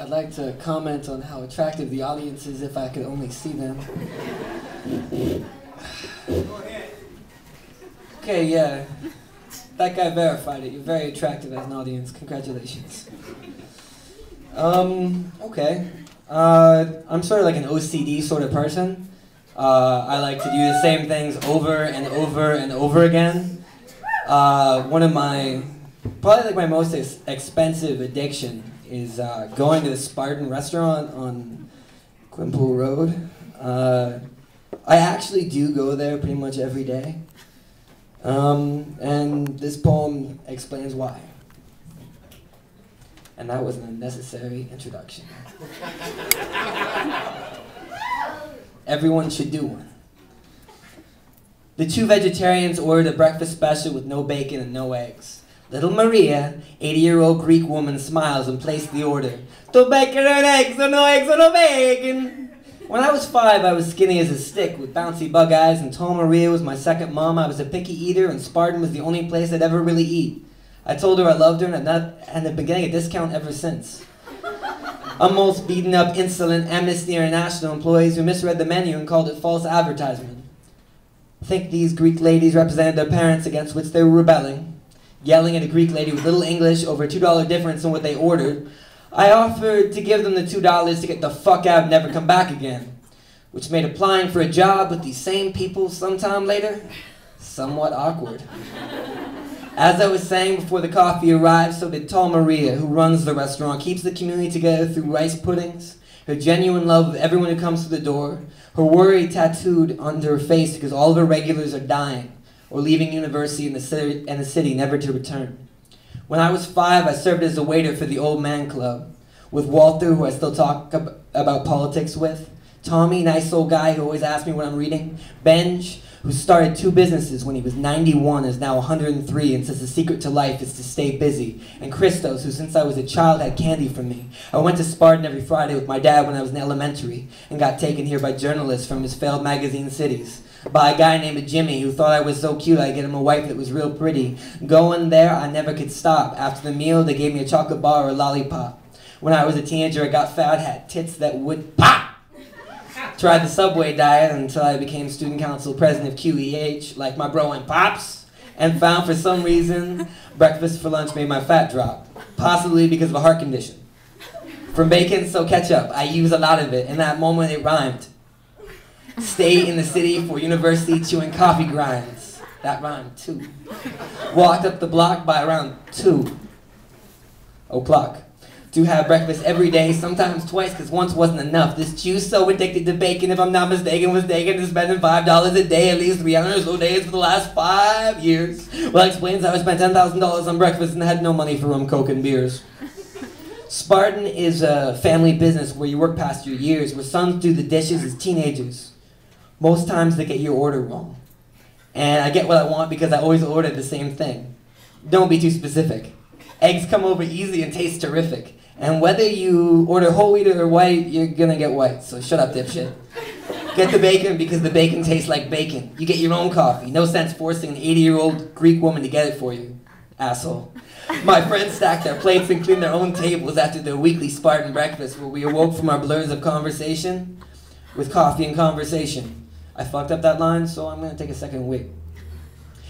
I'd like to comment on how attractive the audience is if I could only see them. Okay, yeah. That guy verified it. You're very attractive as an audience. Congratulations. Okay. I'm sort of like an OCD sort of person. I like to do the same things over and over and over again. One of my, probably like my most expensive addiction is going to the Spartan restaurant on Quimple Road. I actually do go there pretty much every day. And this poem explains why. And that was an unnecessary introduction. Everyone should do one. The two vegetarians ordered a breakfast special with no bacon and no eggs. Little Maria, 80-year-old Greek woman, smiles and placed the order. No bacon and eggs, or no eggs or no bacon. When I was 5, I was skinny as a stick with bouncy bug eyes, and Tall Maria was my second mom. I was a picky eater, and Spartan was the only place I'd ever really eat. I told her I loved her, and I've been getting a discount ever since. Almost beaten up, insolent Amnesty International employees who misread the menu and called it false advertisement. I think these Greek ladies represented their parents against which they were rebelling, yelling at a Greek lady with little English over a $2 difference in what they ordered. I offered to give them the $2 to get the fuck out and never come back again, which made applying for a job with these same people sometime later somewhat awkward. As I was saying before the coffee arrived, so did Tall Maria, who runs the restaurant, keeps the community together through rice puddings, her genuine love of everyone who comes through the door, her worry tattooed onto her face because all of her regulars are dying or leaving university in the city never to return. When I was 5, I served as a waiter for the Old Man Club, with Walter, who I still talk about politics with, Tommy, nice old guy who always asks me what I'm reading, Benj, who started 2 businesses when he was 91, is now 103, and says the secret to life is to stay busy, and Christos, who since I was a child had candy from me. I went to Spartan every Friday with my dad when I was in elementary, and got taken here by journalists from his failed magazine cities. By a guy named Jimmy who thought I was so cute I'd get him a wife that was real pretty. Going there, I never could stop. After the meal, they gave me a chocolate bar or a lollipop. When I was a teenager, I got fat, had tits that would pop. Tried the Subway diet until I became student council president of QEH, like my bro and Pops, and found for some reason breakfast for lunch made my fat drop, possibly because of a heart condition. From bacon, so ketchup, I use a lot of it. In that moment, it rhymed. Stay in the city for university chewing coffee grinds. That rhymed too. Walked up the block by around 2 o'clock. To have breakfast every day, sometimes twice, because once wasn't enough. This Jew's so addicted to bacon, if I'm not mistaken, was taken to spending $5 a day, at least 300 or so days for the last 5 years. Well, that explains how I spent $10,000 on breakfast and had no money for rum, coke, and beers. Spartan is a family business where you work past your years, where sons do the dishes as teenagers. Most times they get your order wrong. And I get what I want because I always order the same thing. Don't be too specific. Eggs come over easy and taste terrific. And whether you order whole wheat or white, you're gonna get white, so shut up, dipshit. Get the bacon because the bacon tastes like bacon. You get your own coffee. No sense forcing an 80-year-old Greek woman to get it for you, asshole. My friends stacked their plates and cleaned their own tables after their weekly Spartan breakfast, where we awoke from our blurs of conversation with coffee and conversation. I fucked up that line, so I'm gonna take a second wait.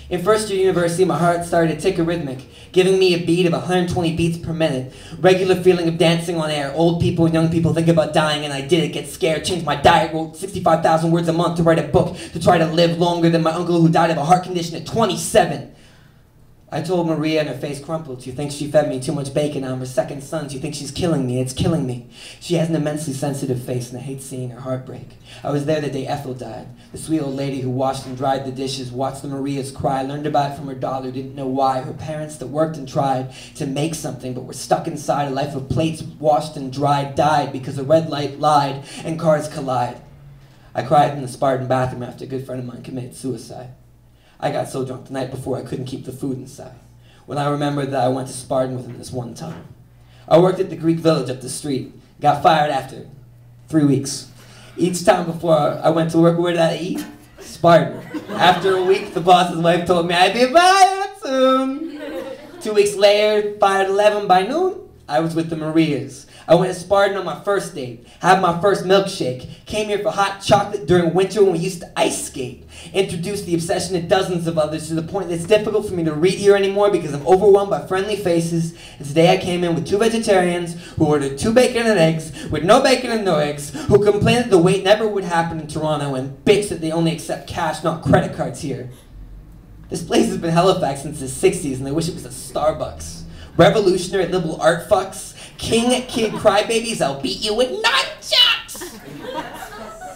In first year university, my heart started to tick rhythmic, giving me a beat of 120 beats per minute. Regular feeling of dancing on air. Old people and young people think about dying, and I did it. Get scared, changed my diet, wrote 65,000 words a month to write a book, to try to live longer than my uncle who died of a heart condition at 27. I told Maria and her face crumpled. She thinks she fed me too much bacon. I'm her second son. She thinks she's killing me. It's killing me. She has an immensely sensitive face, and I hate seeing her heartbreak. I was there the day Ethel died. The sweet old lady who washed and dried the dishes, watched the Marias cry, learned about it from her daughter, didn't know why. Her parents that worked and tried to make something, but were stuck inside a life of plates washed and dried, died because a red light lied and cars collide. I cried in the Spartan bathroom after a good friend of mine committed suicide. I got so drunk the night before I couldn't keep the food inside. When I remembered that I went to Spartan with him this one time. I worked at the Greek village up the street. Got fired after 3 weeks. Each time before I went to work, where did I eat? Spartan. After a week, the boss's wife told me I'd be fired soon. 2 weeks later, fired 11 by noon. I was with the Marias. I went to Spartan on my first date, had my first milkshake, came here for hot chocolate during winter when we used to ice skate, introduced the obsession to dozens of others to the point that it's difficult for me to read here anymore because I'm overwhelmed by friendly faces. And today I came in with 2 vegetarians who ordered 2 bacon and eggs with no bacon and no eggs, who complained that the wait never would happen in Toronto and bitch that they only accept cash, not credit cards here. This place has been Halifax since the 60s and they wish it was a Starbucks. Revolutionary liberal art fucks, king kid crybabies, I'll beat you with nunchucks!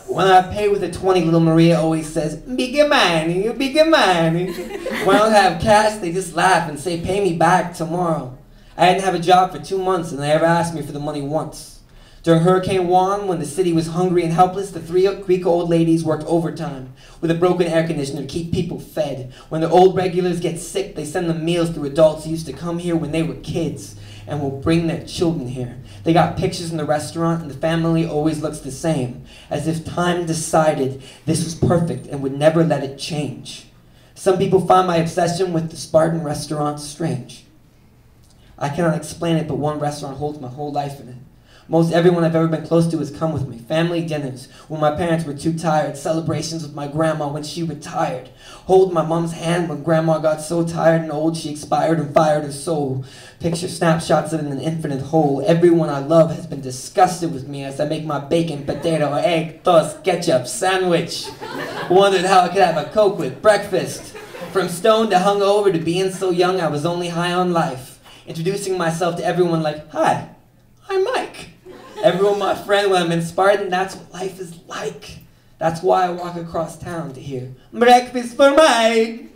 When I pay with a 20, little Maria always says, bigger money, bigger money. When I don't have cash, they just laugh and say, pay me back tomorrow. I didn't have a job for 2 months and they never asked me for the money once. During Hurricane Juan, when the city was hungry and helpless, the 3 Greek old ladies worked overtime with a broken air conditioner to keep people fed. When the old regulars get sick, they send them meals through adults who used to come here when they were kids and will bring their children here. They got pictures in the restaurant and the family always looks the same, as if time decided this was perfect and would never let it change. Some people find my obsession with the Spartan restaurant strange. I cannot explain it, but one restaurant holds my whole life in it. Most everyone I've ever been close to has come with me. Family dinners, when my parents were too tired. Celebrations with my grandma when she retired. Hold my mom's hand when grandma got so tired and old she expired and fired her soul. Picture snapshots of it in an infinite whole. Everyone I love has been disgusted with me as I make my bacon, potato, egg, toast, ketchup, sandwich. Wondered how I could have a Coke with breakfast. From stoned to hungover to being so young I was only high on life. Introducing myself to everyone like, hi, I'm Mike. Everyone my friend when I'm in Spartan, that's what life is like. That's why I walk across town to hear breakfast for Mike.